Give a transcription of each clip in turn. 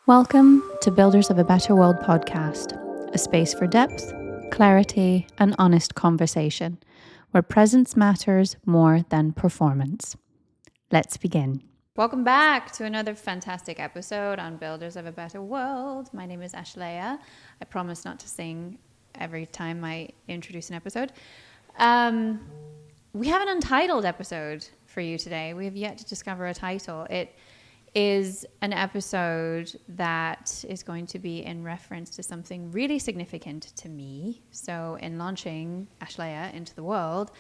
Welcome to Builders of a Better World podcast, a space for depth, clarity, and honest conversation, where presence matters more than performance. Let's begin. Welcome back to another fantastic episode on Builders of a Better World. My name is Ashlieya. I promise not to sing every time I introduce an episode. We have an untitled episode for you today. We have yet to discover a title. It is an episode that is going to be in reference to something really significant to me. So in launching Ashlieya into the world,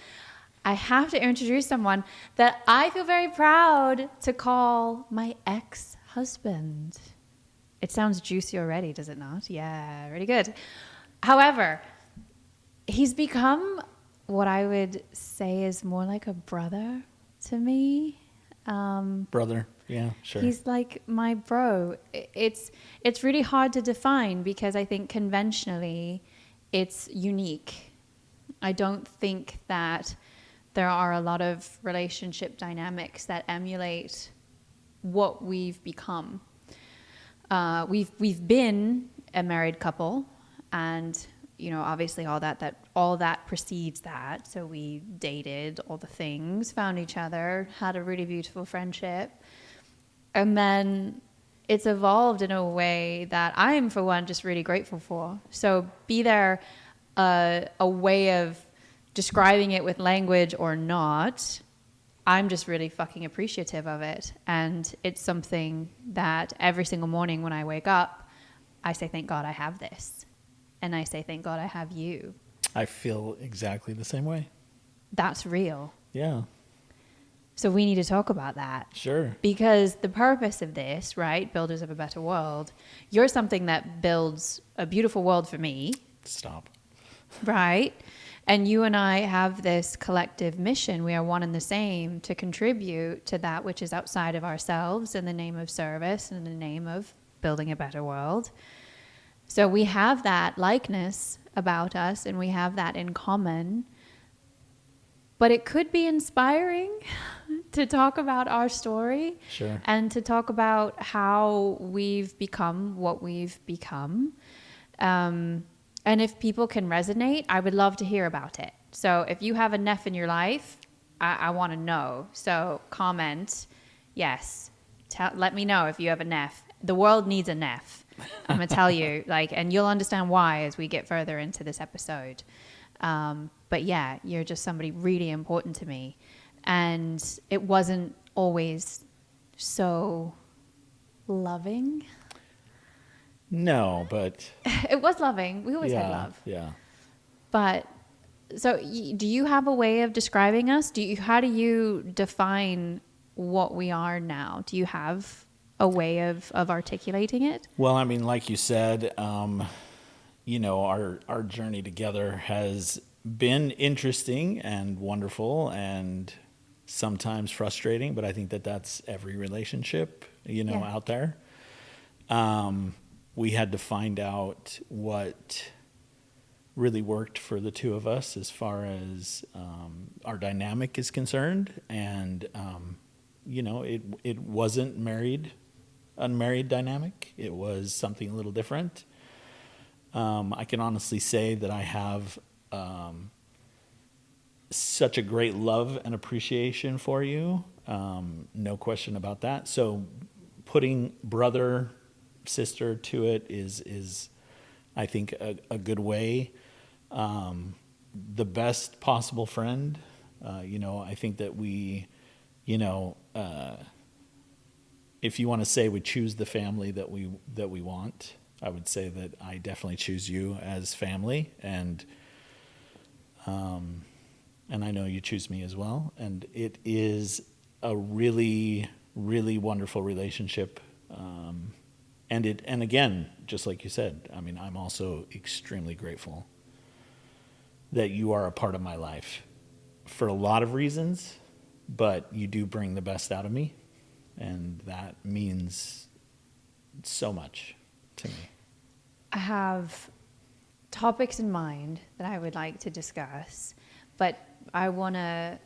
I have to introduce someone that I feel very proud to call my ex-husband. It sounds juicy already, does it not? Yeah, really good. However, he's become what I would say is more like a brother to me. Brother. Yeah, sure. He's like my bro. It's really hard to define because I think conventionally it's unique. I don't think that there are a lot of relationship dynamics that emulate what we've become. We've been a married couple, and you know, obviously all that precedes that. So we dated, all the things, found each other, had a really beautiful friendship. And then it's evolved in a way that I'm, for one, just really grateful for. So be there a way of describing it with language or not, I'm just really fucking appreciative of it. And it's something that every single morning when I wake up, I say, thank God I have this. And I say, thank God I have you. I feel exactly the same way. That's real. Yeah. So we need to talk about that. Sure. Because the purpose of this, right, Builders of a Better World, you're something that builds a beautiful world for me. Stop. Right? And you and I have this collective mission. We are one and the same to contribute to that which is outside of ourselves in the name of service and in the name of building a better world. So we have that likeness about us and we have that in common. But it could be inspiring to talk about our story. Sure. And to talk about how we've become what we've become. And if people can resonate, I would love to hear about it. So if you have a Neff in your life, I want to know. So comment, yes. Let me know if you have a Neff. The world needs a Neff. I'm going to tell you, and you'll understand why as we get further into this episode. But yeah, you're just somebody really important to me. And it wasn't always so loving. No, but... It was loving. We always had love. Yeah. But, so do you have a way of describing us? How do you define what we are now? Do you have a way of articulating it? Well, I mean, like you said, you know, our journey together has been interesting and wonderful and sometimes frustrating, but I think that that's every relationship, you know, out there. We had to find out what really worked for the two of us as far as our dynamic is concerned. And, you know, it wasn't unmarried dynamic. It was something a little different. I can honestly say that I have such a great love and appreciation for you. No question about that. So putting brother, sister to it is I think a good way. The best possible friend. You know, I think that we, you know, if you want to say we choose the family that we want, I would say that I definitely choose you as family, and I know you choose me as well. And it is a really, really wonderful relationship. And again, just like you said, I mean, I'm also extremely grateful that you are a part of my life for a lot of reasons, but you do bring the best out of me. And that means so much to me. I have topics in mind that I would like to discuss, but I want to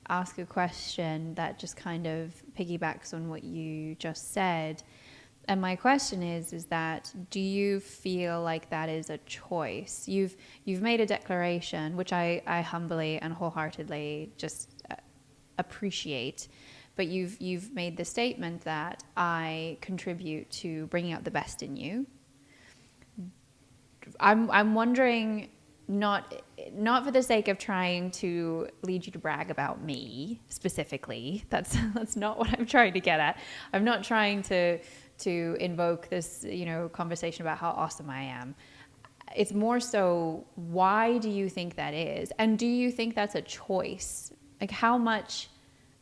ask a question that just kind of piggybacks on what you just said. And my question is that do you feel like that is a choice? You've made a declaration, which I humbly and wholeheartedly just appreciate, but you've made the statement that I contribute to bringing out the best in you. I'm wondering, not for the sake of trying to lead you to brag about me specifically. That's not what I'm trying to get at. I'm not trying to invoke this, conversation about how awesome I am. It's more so, why do you think that is? And do you think that's a choice? Like, how much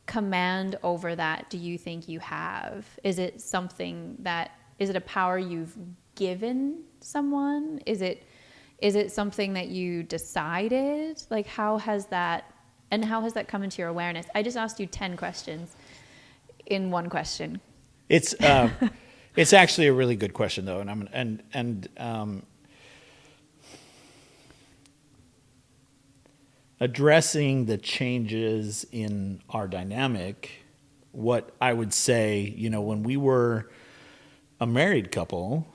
command over that do you think you have? Is it a power you've given someone? Is it something that you decided? Like, how has that come into your awareness? I just asked you 10 questions in one question. It's it's actually a really good question, though, and addressing the changes in our dynamic. What I would say, when we were a married couple,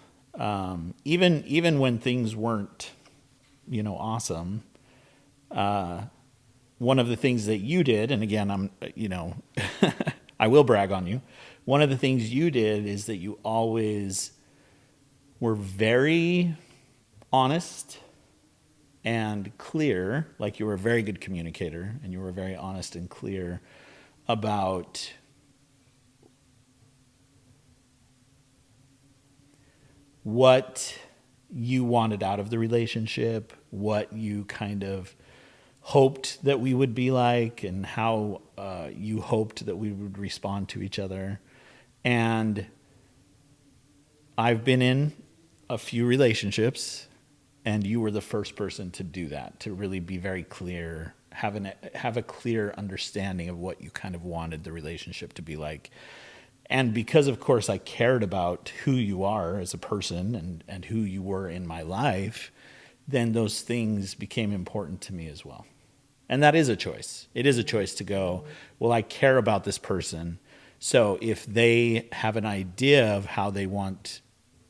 even when things weren't, awesome, one of the things that you did, and again, I will brag on you. One of the things you did is that you always were very honest and clear, like you were a very good communicator, and you were very honest and clear about what you wanted out of the relationship, what you kind of hoped that we would be like, and how you hoped that we would respond to each other. And I've been in a few relationships, and you were the first person to do that, to really be very clear, have a clear understanding of what you kind of wanted the relationship to be like. And because, of course, I cared about who you are as a person and who you were in my life, then those things became important to me as well. And that is a choice. It is a choice to go, well, I care about this person. So if they have an idea of how they want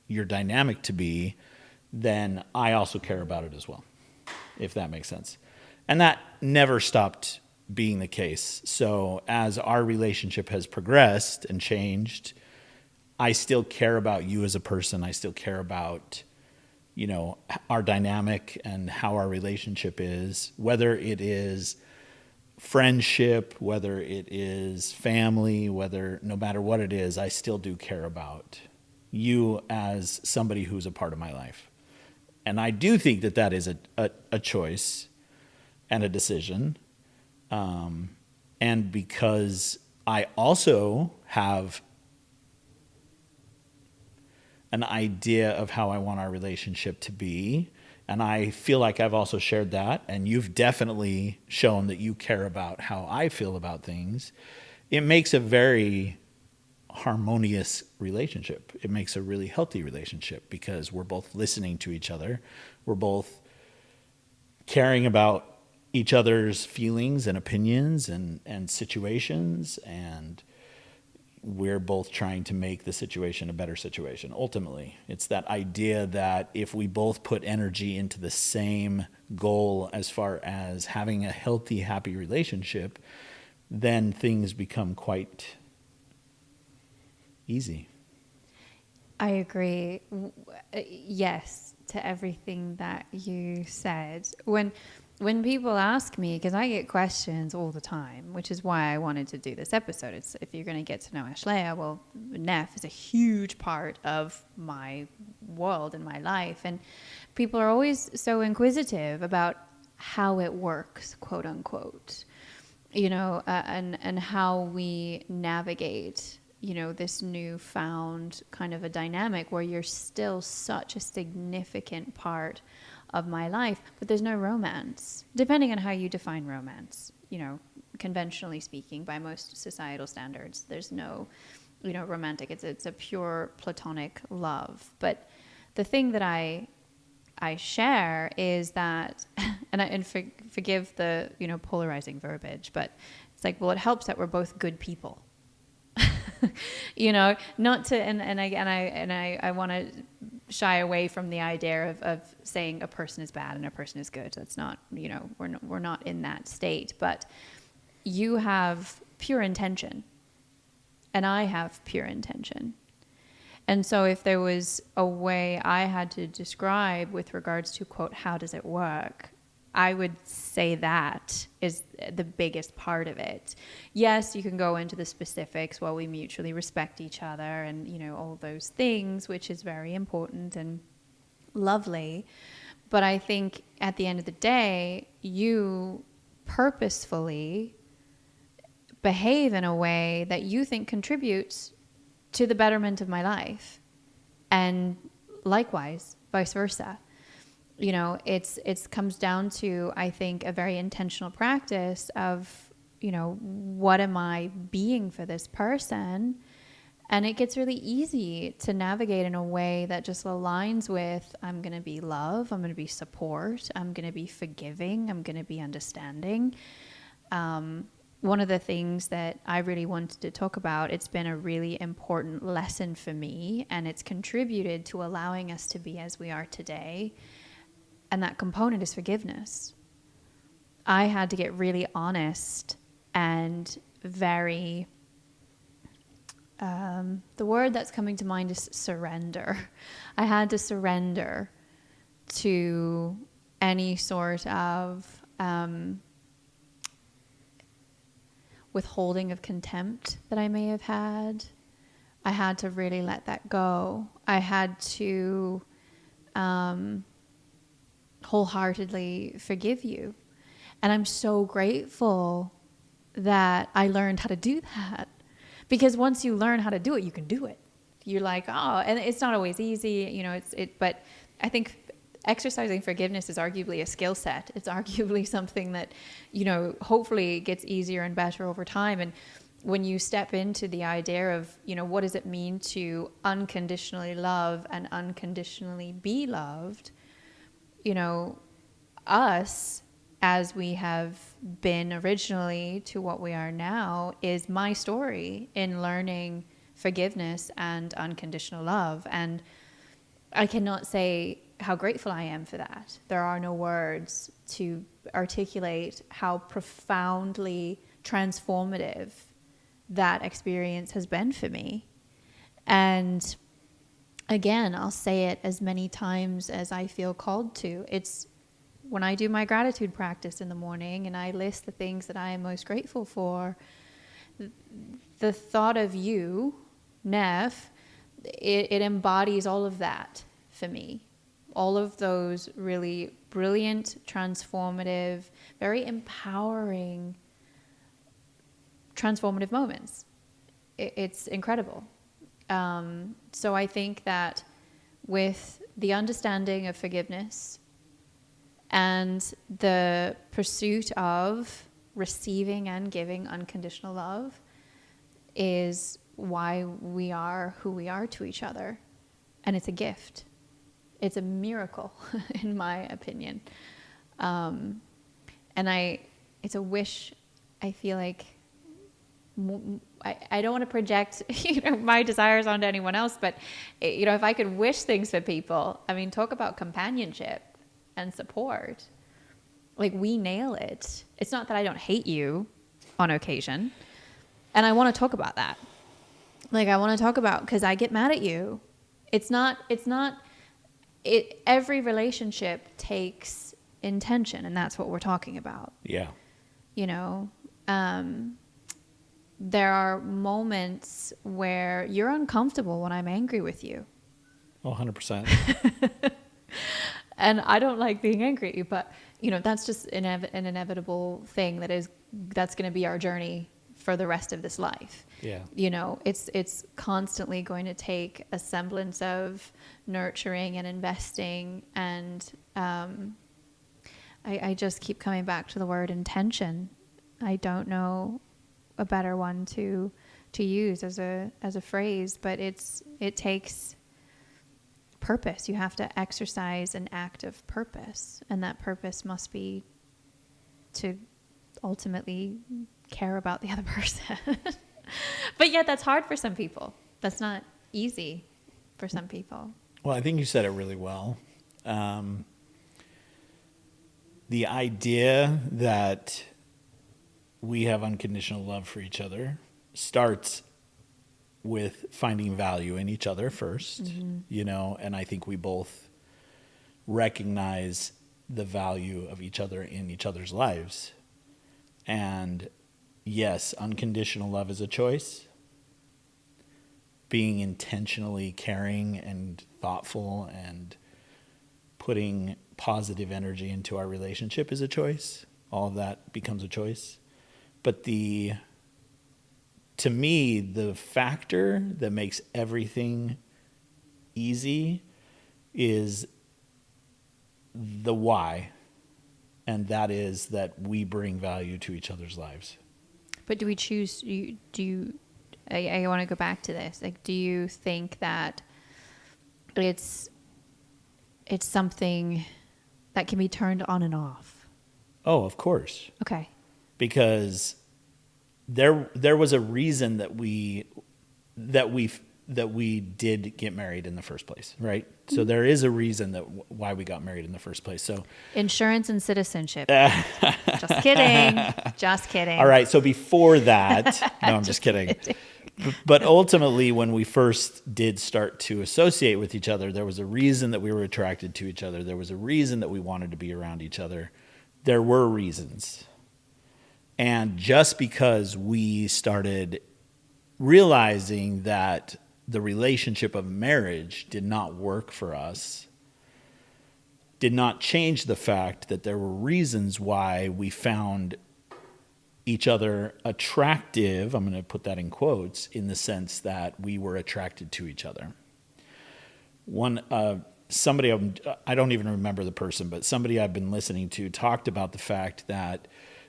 your dynamic to be, then I also care about it as well, if that makes sense. And that never stopped being the case. So as our relationship has progressed and changed, I still care about you as a person. I still care about, our dynamic and how our relationship is, whether it is friendship, whether it is family, no matter what it is, I still do care about you as somebody who's a part of my life. And I do think that is a choice and a decision. And because I also have an idea of how I want our relationship to be, and I feel like I've also shared that, and you've definitely shown that you care about how I feel about things, it makes a very harmonious relationship. It makes a really healthy relationship because we're both listening to each other. We're both caring about each other's feelings and opinions and situations, and we're both trying to make the situation a better situation. Ultimately, it's that idea that if we both put energy into the same goal as far as having a healthy, happy relationship, then things become quite easy. I agree. Yes, to everything that you said. When people ask me, because I get questions all the time, which is why I wanted to do this episode. It's, if you're going to get to know Ashlieya, well, Neff is a huge part of my world and my life. And people are always so inquisitive about how it works, quote unquote, and how we navigate, this newfound kind of a dynamic where you're still such a significant part of my life, but there's no romance, depending on how you define romance. Conventionally speaking, by most societal standards, there's no, romantic. It's a pure platonic love. But the thing that I share is that, and forgive the polarizing verbiage, but it's like, well, it helps that we're both good people. Not to, I want to shy away from the idea of saying a person is bad and a person is good. That's not, we're not in that state, but you have pure intention and I have pure intention. And so if there was a way I had to describe with regards to, quote, how does it work, I would say that is the biggest part of it. Yes, you can go into the specifics, well, we mutually respect each other and, all those things, which is very important and lovely. But I think at the end of the day, you purposefully behave in a way that you think contributes to the betterment of my life, and likewise vice versa. It's comes down to, I think, a very intentional practice of, what am I being for this person? And it gets really easy to navigate in a way that just aligns with, I'm going to be love, I'm going to be support, I'm going to be forgiving, I'm going to be understanding. One of the things that I really wanted to talk about, it's been a really important lesson for me, and it's contributed to allowing us to be as we are today. And that component is forgiveness. I had to get really honest and very, the word that's coming to mind is surrender. I had to surrender to any sort of withholding of contempt that I may have had. I had to really let that go. I had to wholeheartedly forgive you. And I'm so grateful that I learned how to do that. Because once you learn how to do it, you can do it. You're like, oh, and it's not always easy, but I think exercising forgiveness is arguably a skill set. It's arguably something that, hopefully gets easier and better over time. And when you step into the idea of, what does it mean to unconditionally love and unconditionally be loved, us as we have been originally to what we are now is my story in learning forgiveness and unconditional love. And I cannot say how grateful I am for that. There are no words to articulate how profoundly transformative that experience has been for me. And again, I'll say it as many times as I feel called to. It's when I do my gratitude practice in the morning and I list the things that I am most grateful for, the thought of you, Neff, it embodies all of that for me. All of those really brilliant, transformative, very empowering, transformative moments. It's incredible. So I think that with the understanding of forgiveness and the pursuit of receiving and giving unconditional love is why we are who we are to each other. And it's a gift. It's a miracle, in my opinion. And it's a wish. I feel like I don't want to project, my desires onto anyone else, but if I could wish things for people, talk about companionship and support. Like, we nail it. It's not that I don't hate you on occasion. And I want to talk about that. Like, I want to talk about, because I get mad at you. Every relationship takes intention, and that's what we're talking about. Yeah. There are moments where you're uncomfortable when I'm angry with you. Oh, 100%. And I don't like being angry at you, but that's just an inevitable thing that's going to be our journey for the rest of this life. Yeah. It's constantly going to take a semblance of nurturing and investing, and I just keep coming back to the word intention. I don't know a better one to use as a phrase, but it takes purpose. You have to exercise an act of purpose, and that purpose must be to ultimately care about the other person. But yet that's hard for some people. That's not easy for some people. Well, I think you said it really well. The idea that we have unconditional love for each other starts with finding value in each other first, and I think we both recognize the value of each other in each other's lives. And yes, unconditional love is a choice. Being intentionally caring and thoughtful and putting positive energy into our relationship is a choice. All of that becomes a choice. But to me, the factor that makes everything easy is the why. And that is that we bring value to each other's lives. But do we choose, I want to go back to this. Like, do you think that it's something that can be turned on and off? Oh, of course. Okay. Because there was a reason that we did get married in the first place, right? So there is a reason why we got married in the first place. So insurance and citizenship. Just kidding. Just kidding. All right. So before that, no, I'm just kidding. But ultimately, when we first did start to associate with each other, there was a reason that we were attracted to each other. There was a reason that we wanted to be around each other. There were reasons. And just because we started realizing that the relationship of marriage did not work for us, did not change the fact that there were reasons why we found each other attractive. I'm going to put that in quotes, in the sense that we were attracted to each other. Somebody, I don't even remember the person, but somebody I've been listening to talked about the fact that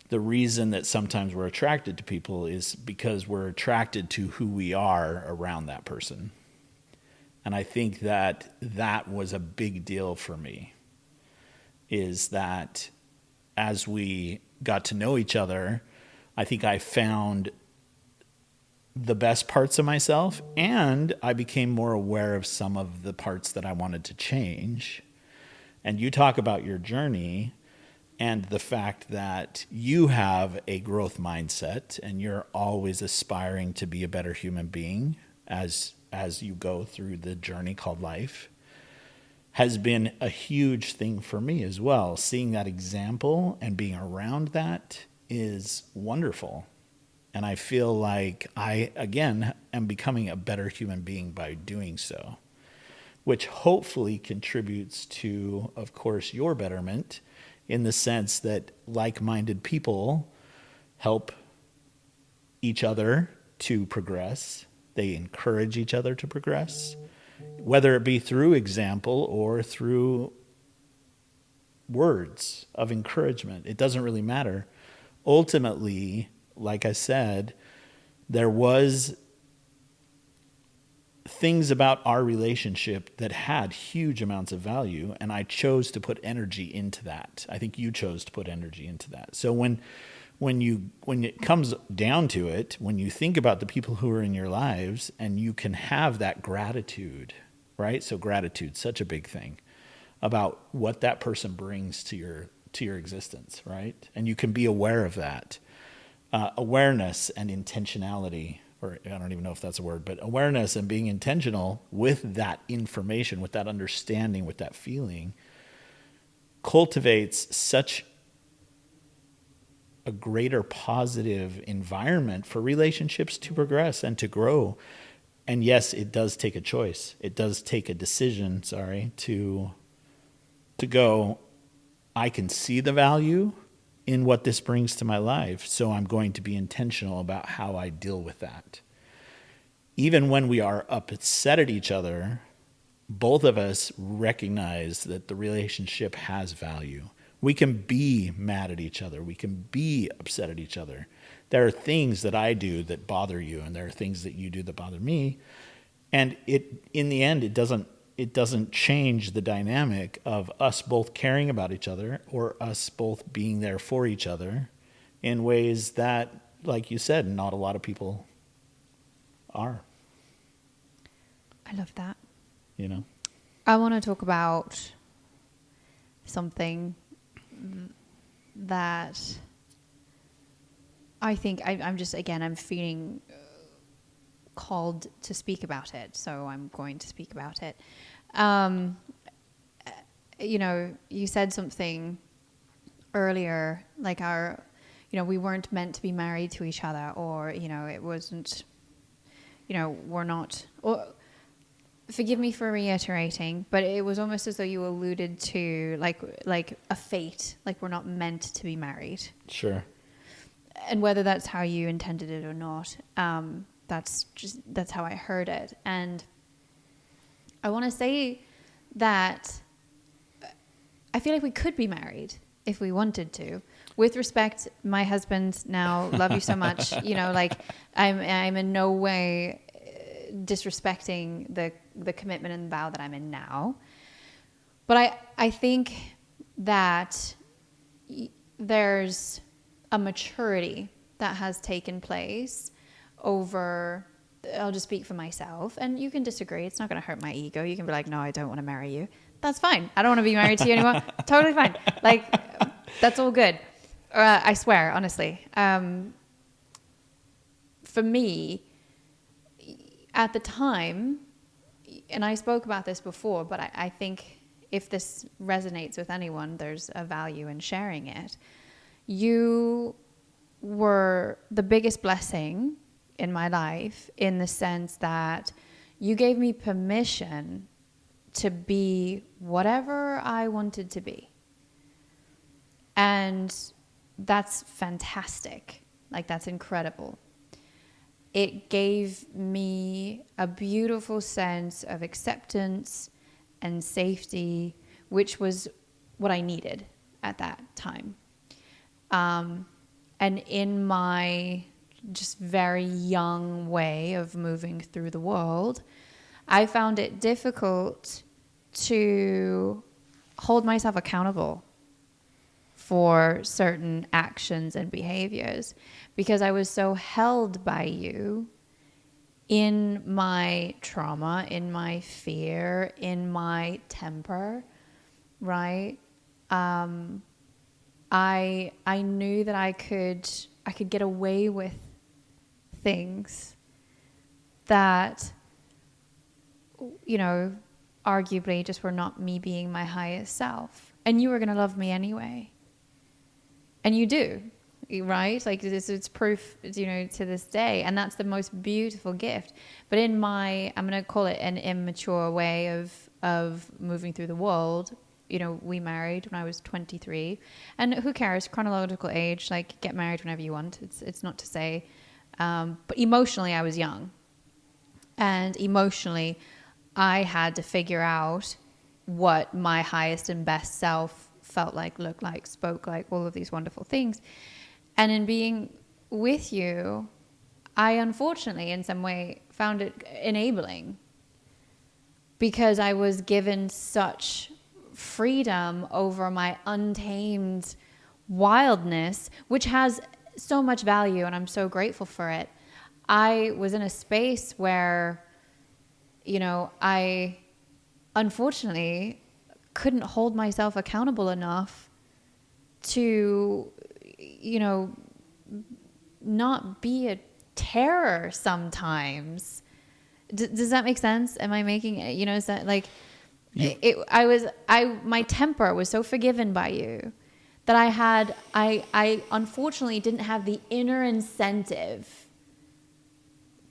the reason that sometimes we're attracted to people is because we're attracted to who we are around that person. And I think that was a big deal for me, is that as we got to know each other, I think I found the best parts of myself, and I became more aware of some of the parts that I wanted to change. And you talk about your journey and the fact that you have a growth mindset and you're always aspiring to be a better human being as you go through the journey called life, has been a huge thing for me as well. Seeing that example and being around that is wonderful. And I feel like I, again, am becoming a better human being by doing so, which hopefully contributes to, of course, your betterment, in the sense that like-minded people help each other to progress. They encourage each other to progress, whether it be through example or through words of encouragement. It doesn't really matter. Ultimately, like I said, there was things about our relationship that had huge amounts of value, and I chose to put energy into that. I think you chose to put energy into that. So when it comes down to it, when you think about the people who are in your lives, and you can have that gratitude, right? So gratitude, such a big thing about what that person brings to your existence, right? And you can be aware of that. Awareness and intentionality, or I don't even know if that's a word, but awareness and being intentional with that information, with that understanding, with that feeling, cultivates such a greater positive environment for relationships to progress and to grow. And yes, it does take a choice. It does take a decision, to go, I can see the value in what this brings to my life, so I'm going to be intentional about how I deal with that. Even when we are upset at each other, both of us recognize that the relationship has value. We can be mad at each other. We can be upset at each other. There are things that I do that bother you, and there are things that you do that bother me. And in the end, it doesn't change the dynamic of us both caring about each other, or us both being there for each other in ways that, like you said, not a lot of people are, I love that. you know? I want to talk about something that I think I'm just, again, I'm feeling called to speak about it. So I'm going to speak about it. Um, you know, you said something earlier, like we weren't meant to be married to each other, or, it wasn't, we're not, or forgive me for reiterating, but it was almost as though you alluded to like a fate, like we're not meant to be married. Sure. And whether that's how you intended it or not, that's how I heard it. And I want to say that I feel like we could be married if we wanted to. With respect, my husband now, love you so much. Like I'm in no way disrespecting the commitment and vow that I'm in now. But I think that there's a maturity that has taken place over, I'll just speak for myself, and you can disagree. It's not going to hurt my ego. You can be like, no, I don't want to marry you. That's fine. I don't want to be married to you anymore. Totally fine. Like, that's all good. I swear, honestly. For me, at the time, and I spoke about this before, but I think if this resonates with anyone, there's a value in sharing it. You were the biggest blessing in my life, in the sense that you gave me permission to be whatever I wanted to be. And that's fantastic. Like, that's incredible. It gave me a beautiful sense of acceptance and safety, which was what I needed at that time. And in my just very young way of moving through the world, I found it difficult to hold myself accountable for certain actions and behaviors, because I was so held by you in my trauma, in my fear, in my temper, right? I knew that I could get away with things that, arguably just were not me being my highest self. And you were going to love me anyway. And you do, right? Like, it's proof, to this day. And that's the most beautiful gift. But in my, I'm going to call it an immature way of moving through the world, we married when I was 23. And who cares? Chronological age, like, get married whenever you want. It's not to say. But emotionally, I was young. And emotionally, I had to figure out what my highest and best self felt like, looked like, spoke like, all of these wonderful things. And in being with you, I unfortunately in some way found it enabling, because I was given such freedom over my untamed wildness, which has so much value, and I'm so grateful for it. I was in a space where, I unfortunately couldn't hold myself accountable enough to, not be a terror sometimes. Does that make sense? Am I making it, is that like, my temper was so forgiven by you that I unfortunately didn't have the inner incentive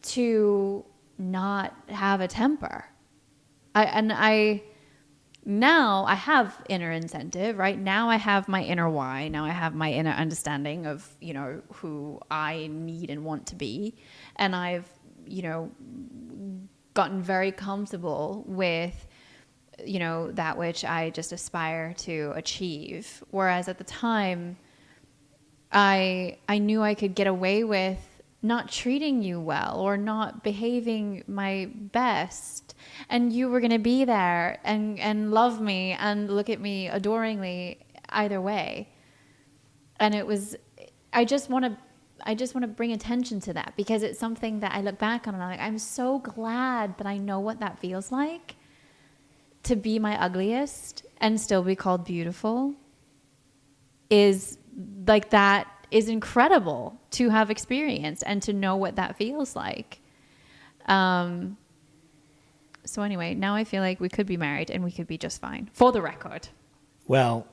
to not have a temper. Now I have inner incentive, right? Now I have my inner why. Now I have my inner understanding of, who I need and want to be. And I've, gotten very comfortable with, that which I just aspire to achieve. Whereas at the time, I knew I could get away with not treating you well or not behaving my best, and you were going to be there and love me and look at me adoringly either way. And it was, I just want to bring attention to that, because it's something that I look back on and I'm like, I'm so glad that I know what that feels like, to be my ugliest and still be called beautiful. Is like, that is incredible to have experienced and to know what that feels like. So anyway, now I feel like we could be married and we could be just fine, for the record. Well,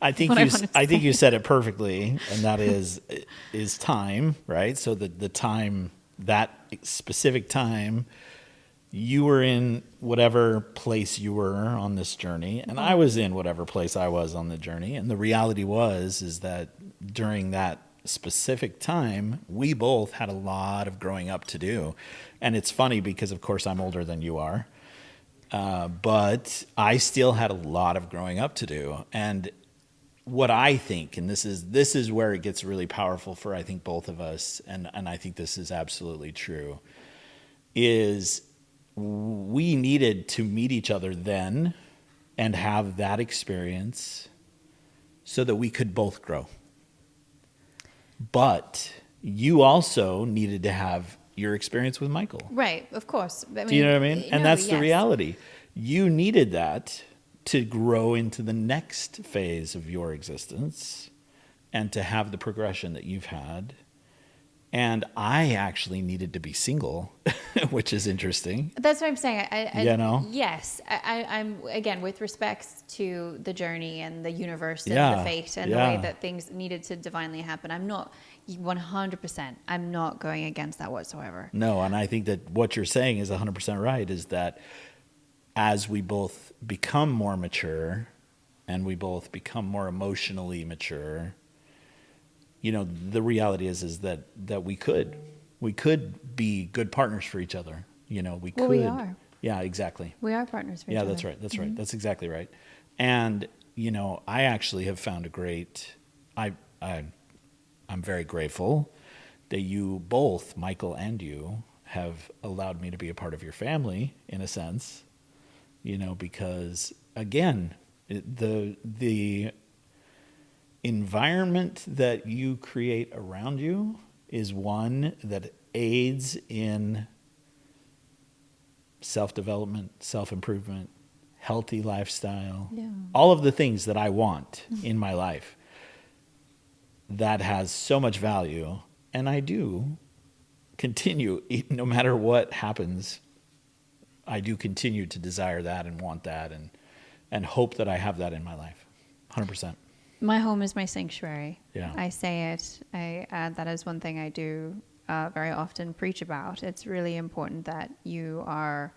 I think what I you wanted to I think say. you said it perfectly, and that is time, right? So the time, that specific time, you were in whatever place you were on this journey, and I was in whatever place I was on the journey. And the reality is that during that specific time, we both had a lot of growing up to do. And it's funny because, of course, I'm older than you are. But I still had a lot of growing up to do. And what I think, and this is where it gets really powerful for, I think, both of us, and I think this is absolutely true, is we needed to meet each other then and have that experience so that we could both grow. But you also needed to have your experience with Michael. Right, of course. I mean, Do you know what I mean? And no, that's the yes. reality. You needed that to grow into the next phase of your existence and to have the progression that you've had. And I actually needed to be single, which is interesting. That's what I'm saying. You know? Yes, I'm, again, with respects to the journey and the universe and Yeah, the fate and the yeah. way that things needed to divinely happen. I'm not 100%. I'm not going against that whatsoever. No, and I think that what you're saying is 100% right, is that as we both become more mature and we both become more emotionally mature, you know, the reality is that we could be good partners for each other. You know, we could. Well, we are. Yeah, exactly. We are partners for each Yeah, other. that's right. That's right. That's exactly right. And you know, I actually have found a great. I'm very grateful that you both, Michael and you, have allowed me to be a part of your family in a sense. You know, because again, the environment that you create around you is one that aids in self-development, self-improvement, healthy lifestyle, Yeah. all of the things that I want in my life. That has so much value, and I do continue, no matter what happens, I do continue to desire that and want that and hope that I have that in my life. 100%. My home is my sanctuary. Yeah. I say it. That is one thing I do very often preach about. It's really important that you are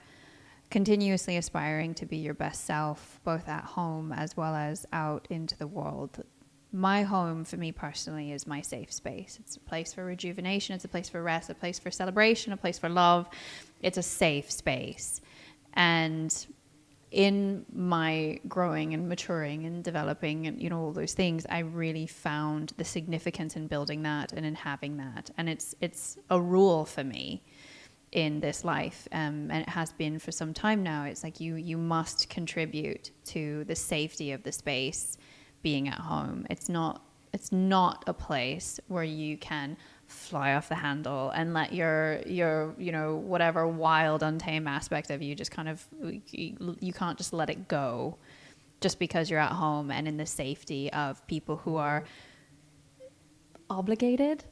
continuously aspiring to be your best self, both at home as well as out into the world. My home, for me personally, is my safe space. It's a place for rejuvenation. It's a place for rest, a place for celebration, a place for love. It's a safe space. And in my growing and maturing and developing and, you know, all those things, I really found the significance in building that and in having that. And it's a rule for me in this life. And it has been for some time now. It's like you must contribute to the safety of the space being at home. It's not a place where you can fly off the handle and let your you know, whatever wild, untamed aspect of you just kind of, you can't just let it go just because you're at home and in the safety of people who are obligated,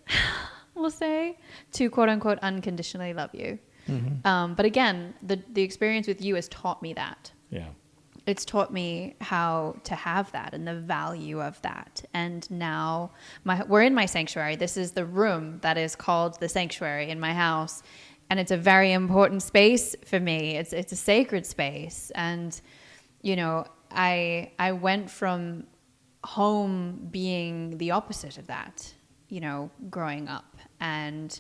we'll say, to quote unquote unconditionally love you. Mm-hmm. But again, the experience with you has taught me that. Yeah. It's taught me how to have that and the value of that. And now we're in my sanctuary. This is the room that is called the sanctuary in my house. And it's a very important space for me. It's a sacred space. And, you know, I went from home being the opposite of that, you know, growing up. And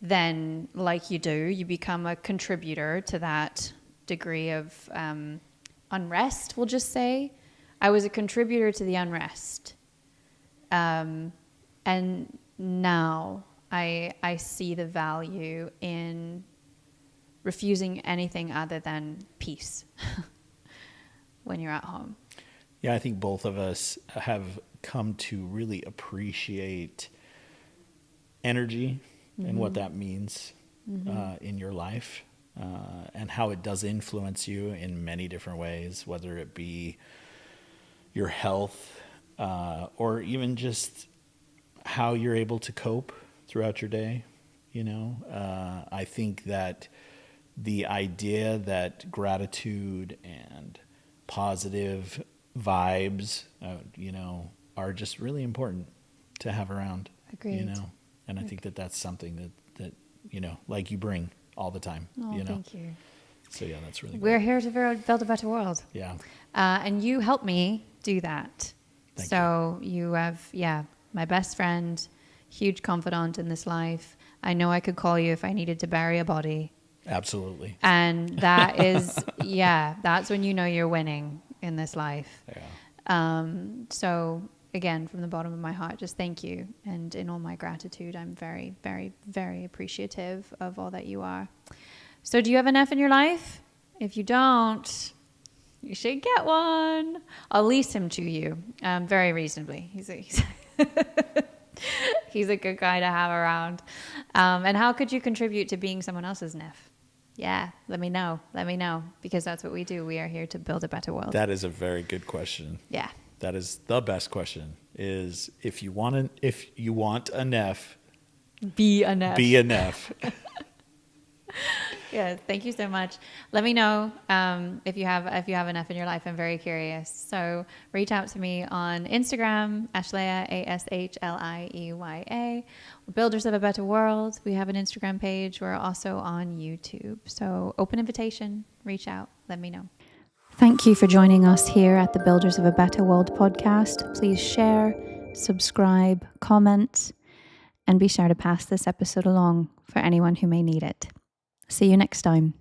then, like you do, you become a contributor to that degree of unrest, we'll just say. I was a contributor to the unrest. And now I see the value in refusing anything other than peace when you're at home. Yeah, I think both of us have come to really appreciate energy and what that means in your life, and how it does influence you in many different ways, whether it be your health, or even just how you're able to cope throughout your day. I think that the idea that gratitude and positive vibes, are just really important to have around. Agreed. And I think that that's something that like you bring all the time. Oh, thank you. So yeah, that's really We're great. here to build a better world. Yeah. And you help me do that. Thank so you have, my best friend, huge confidant in this life. I know I could call you if I needed to bury a body. Absolutely. And that is, that's when you know you're winning in this life. Yeah. So again, from the bottom of my heart, just thank you. And in all my gratitude, I'm very, very, very appreciative of all that you are. So do you have an F in your life? If you don't, you should get one. I'll lease him to you, very reasonably. He's a good guy to have around. And how could you contribute to being someone else's Neff? Yeah, let me know, because that's what we do. We are here to build a better world. That is a very good question. Yeah. That is the best question, is if you want a Neff, Be a Neff. be a Neff. Yeah, thank you so much. Let me know if you have an F in your life. I'm very curious. So reach out to me on Instagram, Ashlieya, ASHLIEYA. Builders of a Better World. We have an Instagram page. We're also on YouTube. So open invitation. Reach out. Let me know. Thank you for joining us here at the Builders of a Better World podcast. Please share, subscribe, comment, and be sure to pass this episode along for anyone who may need it. See you next time.